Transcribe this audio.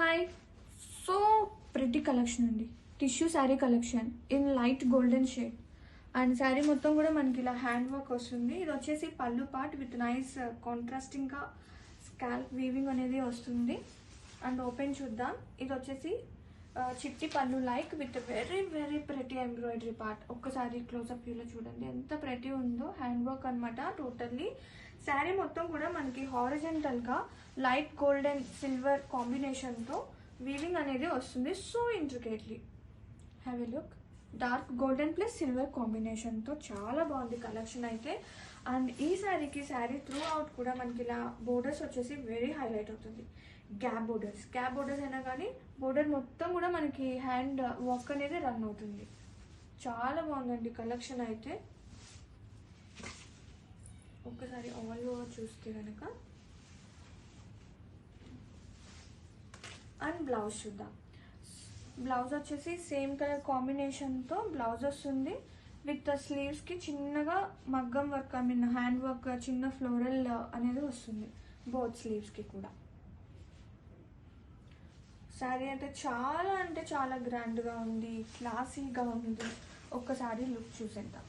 Hi, so pretty collection అండి. Tissue sari collection in light golden shade. And sari మొత్తం కూడా మనకి ఇలా హ్యాండ్ వర్క్ వస్తుంది. ఇది వచ్చేసి పళ్ళు పార్ట్ విత్ నైస్ కాంట్రాస్టింగ్గా స్కాల్ప్ వీవింగ్ అనేది వస్తుంది. అండ్ ఓపెన్ చూద్దాం. ఇది వచ్చేసి చిట్టి పళ్ళు like with very very pretty embroidery part. ఒక్కసారి క్లోజ్అప్ వ్యూలో చూడండి ఎంత ప్రెటీ ఉందో. హ్యాండ్ వర్క్ అనమాట టోటల్లీ. శారీ మొత్తం కూడా మనకి హారిజెంటల్గా లైట్ గోల్డెన్ సిల్వర్ కాంబినేషన్తో వీవింగ్ అనేది వస్తుంది. So intricately have a look. Dark golden plus silver కాంబినేషన్తో చాలా బాగుంది కలెక్షన్ అయితే. అండ్ ఈ శారీకి శారీ త్రూ అవుట్ కూడా మనకి ఇలా బోర్డర్స్ వచ్చేసి వెరీ హైలైట్ అవుతుంది. గ్యాప్ బోర్డర్స్ అయినా కానీ బోర్డర్ మొత్తం కూడా మనకి హ్యాండ్ వర్క్ అనేది రన్ అవుతుంది. చాలా బాగుందండి కలెక్షన్ అయితే. ఒక్కసారి ఆల్ ఓవర్ చూస్తే కనుక. అండ్ బ్లౌజ్ చూద్దాం. బ్లౌజ్ వచ్చేసి సేమ్ కలర్ కాంబినేషన్తో బ్లౌజ్ వస్తుంది. విత్ స్లీవ్స్కి చిన్నగా మగ్గం work, I mean hand work, చిన్న ఫ్లోరల్ అనేది వస్తుంది బోత్ స్లీవ్స్కి కూడా. శారీ అయితే చాలా అంటే చాలా గ్రాండ్గా ఉంది, క్లాసీగా ఉంది. ఒక్కసారి లుక్ చూసేద్దాం.